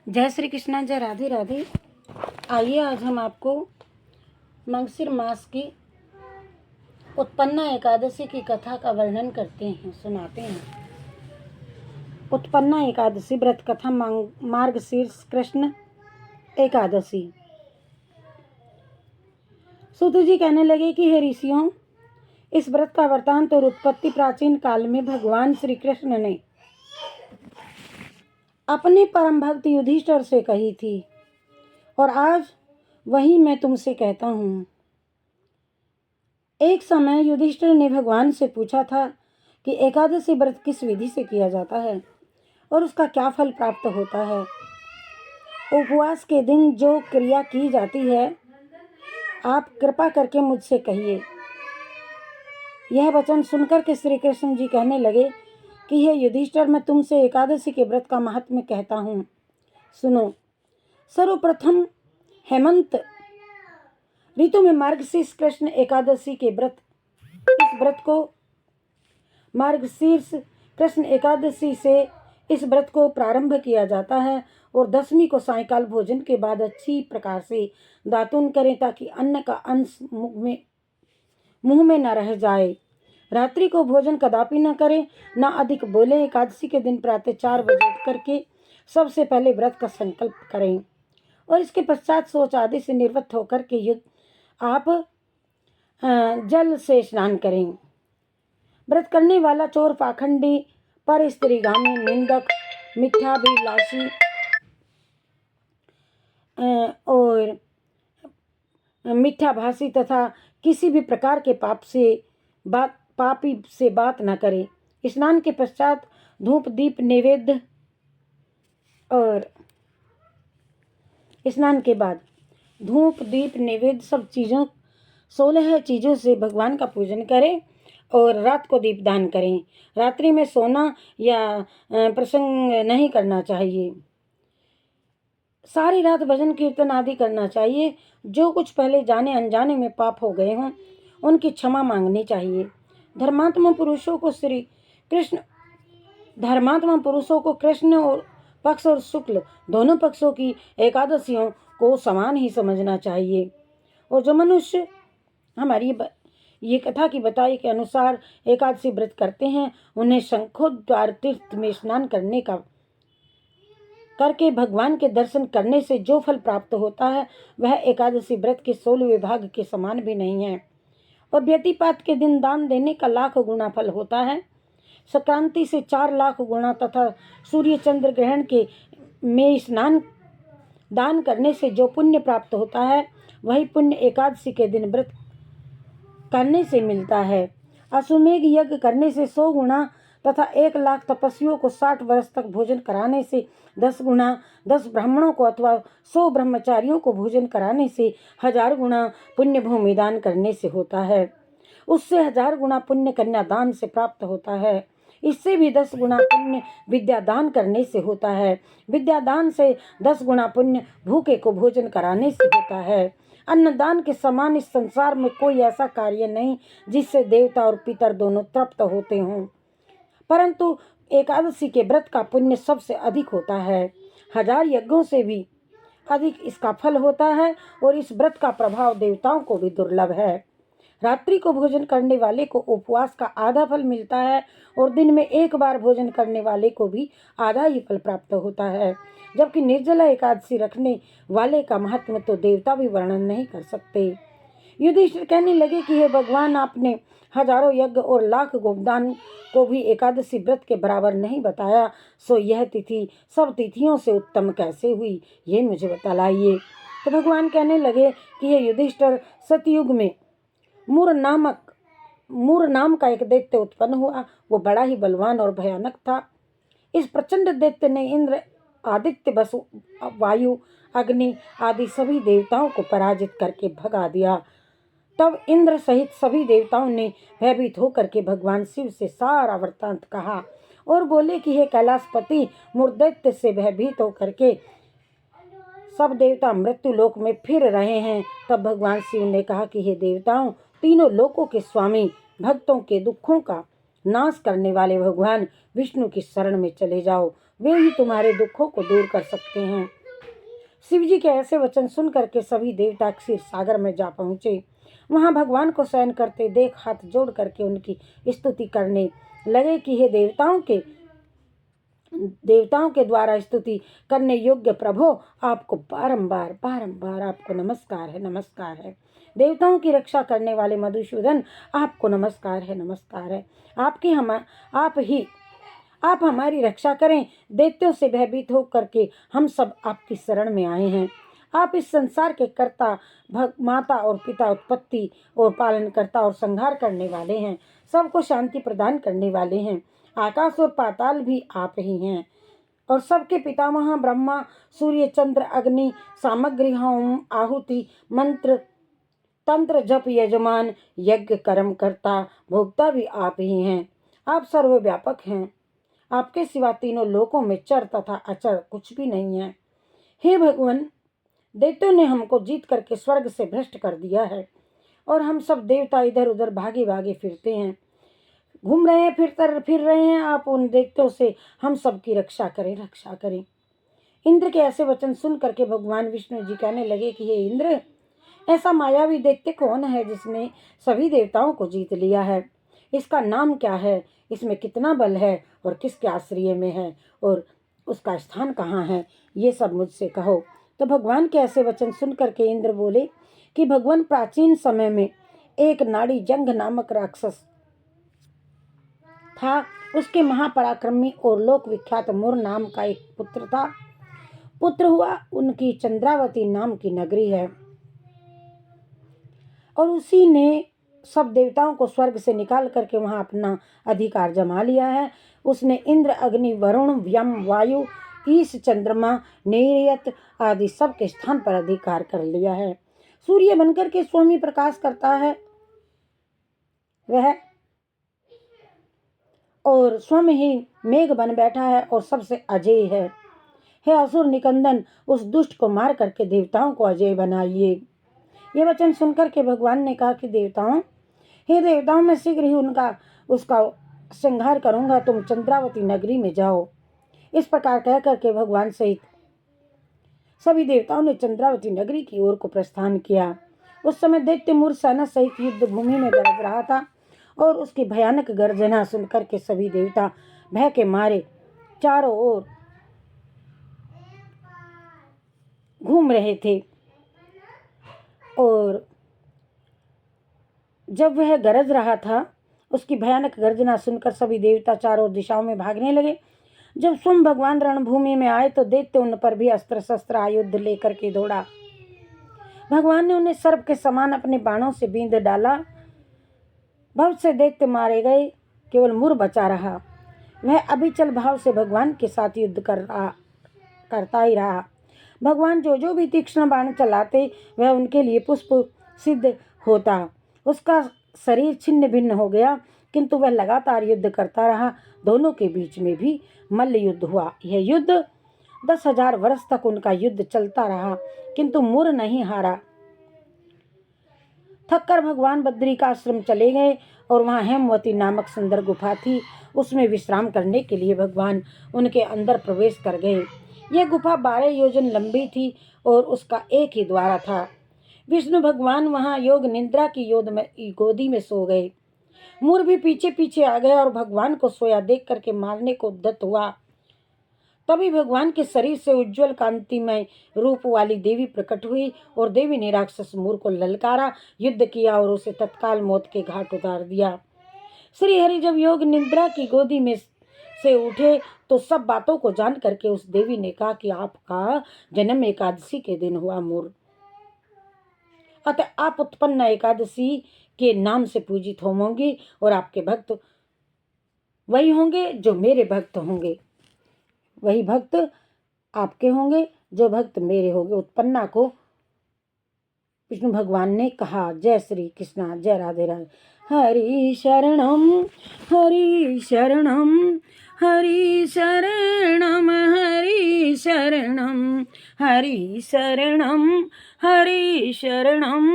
जय श्री कृष्णा, जय राधे राधे। आइए आज हम आपको मंगसिर मास की उत्पन्ना एकादशी की कथा का वर्णन करते हैं, सुनाते हैं। उत्पन्ना एकादशी व्रत कथा मार्गशीर्ष कृष्ण एकादशी। सूत जी कहने लगे कि हे ऋषियों, इस व्रत का वृत्तांत और उत्पत्ति प्राचीन काल में भगवान श्री कृष्ण ने अपने परम भक्त युधिष्ठिर से कही थी और आज वही मैं तुमसे कहता हूँ। एक समय युधिष्ठिर ने भगवान से पूछा था कि एकादशी व्रत किस विधि से किया जाता है और उसका क्या फल प्राप्त होता है। उपवास के दिन जो क्रिया की जाती है, आप कृपा करके मुझसे कहिए। यह वचन सुनकर के श्री कृष्ण जी कहने लगे कि हे युधिष्ठिर, मैं तुमसे एकादशी के व्रत का महात्म्य कहता हूँ, सुनो। सर्वप्रथम हेमंत ऋतु में मार्गशीर्ष कृष्ण एकादशी के व्रत, इस व्रत को मार्गशीर्ष कृष्ण एकादशी से इस व्रत को प्रारंभ किया जाता है और 10वीं को सायंकाल भोजन के बाद अच्छी प्रकार से दातून करें ताकि अन्न का अंश मुंह में न रह जाए। रात्रि को भोजन कदापि न करें, न अधिक बोले। एकादशी के दिन प्रातः 4 बजे उठ करके सबसे पहले व्रत का संकल्प करें और इसके पश्चात शौच आदि से निवृत्त होकर के आप जल से स्नान करें। व्रत करने वाला चोर, पाखंडी, पर स्त्रीगामी, निंदक, मिथ्याभिलाषी और मिथ्याभाषी तथा किसी भी प्रकार के पापी से बात न करें। स्नान के पश्चात धूप दीप नैवेद्य और स्नान के बाद धूप दीप नैवेद्य सब चीज़ों 16 चीज़ों से भगवान का पूजन करें और रात को दीपदान करें। रात्रि में सोना या प्रसंग नहीं करना चाहिए। सारी रात भजन कीर्तन आदि करना चाहिए। जो कुछ पहले जाने अनजाने में पाप हो गए हों उनकी क्षमा मांगनी चाहिए। धर्मात्मा पुरुषों को कृष्ण और पक्ष और शुक्ल दोनों पक्षों की एकादशियों को समान ही समझना चाहिए। और जो मनुष्य हमारी ये कथा की बताई के अनुसार एकादशी व्रत करते हैं, उन्हें शंखोद्वार तीर्थ में स्नान करके भगवान के दर्शन करने से जो फल प्राप्त होता है वह एकादशी व्रत के 16वें भाग के समान भी नहीं है। और व्यतिपात के दिन दान देने का 1,00,000 गुना फल होता है। संक्रांति से 4,00,000 गुना तथा सूर्य चंद्र ग्रहण के में स्नान दान करने से जो पुण्य प्राप्त होता है वही पुण्य एकादशी के दिन व्रत करने से मिलता है। अश्वमेघ यज्ञ करने से 100 गुना तथा 1,00,000 तपस्वियों को 60 वर्ष तक भोजन कराने से 10 गुना, 10 ब्राह्मणों को अथवा 100 ब्रह्मचारियों को भोजन कराने से 1000 गुना पुण्य भूमि दान करने से होता है। उससे 1000 गुना पुण्य कन्यादान से प्राप्त होता है। इससे भी 10 गुना पुण्य विद्यादान करने से होता है। विद्यादान से 10 गुना पुण्य भूखे को भोजन कराने से होता है। अन्नदान के समान इस संसार में कोई ऐसा कार्य नहीं जिससे देवता और पितर दोनों तृप्त होते हों, परंतु एकादशी के व्रत का पुण्य सबसे अधिक होता है। 1000 यज्ञों से भी अधिक इसका फल होता है और इस व्रत का प्रभाव देवताओं को भी दुर्लभ है। रात्रि को भोजन करने वाले को उपवास का आधा फल मिलता है और दिन में एक बार भोजन करने वाले को भी आधा ही फल प्राप्त होता है। जबकि निर्जला एकादशी रखने वाले का महत्व तो देवता भी वर्णन नहीं कर सकते। युधिष्ठिर कहने लगे कि हे भगवान, आपने हजारों यज्ञ और 1,00,000 गोदान को भी एकादशी व्रत के बराबर नहीं बताया, सो यह तिथि सब तिथियों से उत्तम कैसे हुई, ये मुझे बतलाइए। तो भगवान कहने लगे कि हे युधिष्ठिर, सतयुग में मूर नाम का एक दैत्य उत्पन्न हुआ। वो बड़ा ही बलवान और भयानक था। इस प्रचंड दैत्य ने इंद्र, आदित्य, वसु, वायु, अग्नि आदि सभी देवताओं को पराजित करके भगा दिया। तब इंद्र सहित सभी देवताओं ने भयभीत होकर के भगवान शिव से सारा वृत्तांत कहा और बोले कि हे कैलाशपति, मूर्दैत्य से भयभीत होकर के सब देवता मृत्यु लोक में फिर रहे हैं। तब भगवान शिव ने कहा कि हे देवताओं, तीनों लोकों के स्वामी, भक्तों के दुखों का नाश करने वाले भगवान विष्णु की शरण में चले जाओ, वे ही तुम्हारे दुखों को दूर कर सकते हैं। शिव जी के ऐसे वचन सुन करके सभी देवता क्षीर सागर में जा पहुंचे। वहां भगवान को शयन करते देख हाथ जोड़ करके उनकी स्तुति करने लगे कि हे देवताओं के द्वारा स्तुति करने योग्य प्रभो, आपको बारंबार बारंबार आपको नमस्कार है, नमस्कार है। देवताओं की रक्षा करने वाले मधुसूदन, आपको नमस्कार है, नमस्कार है। आप हमारी रक्षा करें। दैत्यों से भयभीत होकर के हम सब आपकी शरण में आए हैं। आप इस संसार के कर्ता, माता और पिता, उत्पत्ति और पालन करता और संहार करने वाले हैं। सबको शांति प्रदान करने वाले हैं। आकाश और पाताल भी आप ही हैं और सबके पितामह ब्रह्मा, सूर्य, चंद्र, अग्नि, सामग्री, होम, आहुति, मंत्र, तंत्र, जप, यजमान, यज्ञ, कर्म करता, भोक्ता भी आप ही हैं। आप सर्वव्यापक हैं। आपके सिवा तीनों लोकों में चर तथा अचर कुछ भी नहीं है। हे भगवान, दैत्यों ने हमको जीत करके स्वर्ग से भ्रष्ट कर दिया है और हम सब देवता इधर उधर भागे भागे फिरते हैं, घूम रहे हैं, फिर रहे हैं। आप उन दैत्यों से हम सब की रक्षा करें, रक्षा करें। इंद्र के ऐसे वचन सुन करके भगवान विष्णु जी कहने लगे कि हे इंद्र, ऐसा मायावी दैत्य कौन है जिसने सभी देवताओं को जीत लिया है? इसका नाम क्या है? इसमें कितना बल है और किसके आश्रय में है और उसका स्थान कहाँ है? ये सब मुझसे कहो। तो भगवान के ऐसे वचन सुन करके इंद्र बोले कि भगवान, प्राचीन समय में एक नाड़ी जंग नामक राक्षस था। उसके महापराक्रमी और लोक विख्यात मुर नाम का एक पुत्र था। पुत्र हुआ, उनकी चंद्रावती नाम की नगरी है और उसी ने सब देवताओं को स्वर्ग से निकाल करके वहां अपना अधिकार जमा लिया है। उसने इंद्र, अग्नि, वरुण, यम, वायु, ईश, चंद्रमा, नैऋत्य आदि सब के स्थान पर अधिकार कर लिया है। सूर्य बनकर के स्वामी प्रकाश करता है वह, और स्वयं ही मेघ बन बैठा है और सबसे अजय है। हे असुर निकंदन, उस दुष्ट को मार करके देवताओं को अजय बनाइए। ये वचन सुनकर के भगवान ने कहा कि हे देवताओं, मैं शीघ्र ही उसका संहार करूंगा। तुम चंद्रावती नगरी में जाओ। इस प्रकार कह करके भगवान सहित सभी देवताओं ने चंद्रावती नगरी की ओर को प्रस्थान किया। उस समय दैत्य मुर सेना सहित युद्ध भूमि में गरज रहा था और उसकी भयानक गर्जना सुनकर के सभी देवता भय के मारे चारों ओर घूम रहे थे। और जब वह गरज रहा था, उसकी भयानक गर्जना सुनकर सभी देवता चारों दिशाओं में भागने लगे। जब स्वयं भगवान रणभूमि में आए तो दैत्य उन पर भी अस्त्र शस्त्र आयुध लेकर के दौड़ा। भगवान ने उन्हें सर्प के समान अपने बाणों से बींध डाला। बहुत से दैत्य मारे गए, केवल मुर बचा रहा। वह अभिचल भाव से भगवान के साथ युद्ध करता ही रहा। भगवान जो भी तीक्ष्ण बाण चलाते वह उनके लिए पुष्प सिद्ध होता। उसका शरीर छिन्न भिन्न हो गया, किंतु वह लगातार युद्ध करता रहा। दोनों के बीच में भी मल्ल युद्ध हुआ। यह युद्ध 10,000 वर्ष तक उनका युद्ध चलता रहा, किंतु मुर नहीं हारा। थककर भगवान बद्री का आश्रम चले गए और वहां हेमवती नामक सुंदर गुफा थी। उसमें विश्राम करने के लिए भगवान उनके अंदर प्रवेश कर गए। यह गुफा 12 योजन लंबी थी और उसका एक ही द्वार था। विष्णु भगवान वहां योग निद्रा की गोदी में सो गए। मुर भी पीछे पीछे आ गया और भगवान को सोया देख करके मारने को उद्यत हुआ। तभी भगवान के शरीर से उज्जवल कांतिमय रूप वाली देवी प्रकट हुई और देवी ने राक्षस मुर को ललकारा, युद्ध किया और उसे तत्काल मौत के घाट उतार दिया। श्री हरि जब योग निद्रा की गोदी में से उठे तो सब बातों को जान करके उस देवी ने कहा कि आपका जन्म एकादशी के दिन हुआ मुर, अतः आप उत्पन्न एकादशी के नाम से पूजित होंगे और आपके भक्त वही होंगे जो मेरे भक्त होंगे, वही भक्त आपके होंगे जो भक्त मेरे होंगे। उत्पन्ना को विष्णु भगवान ने कहा। जय श्री कृष्णा, जय राधे राधे। हरि शरणम हरि शरणम हरि शरणम हरि शरणम हरि शरणम हरि शरणम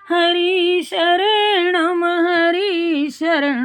हरि शरणम हरि शरणम।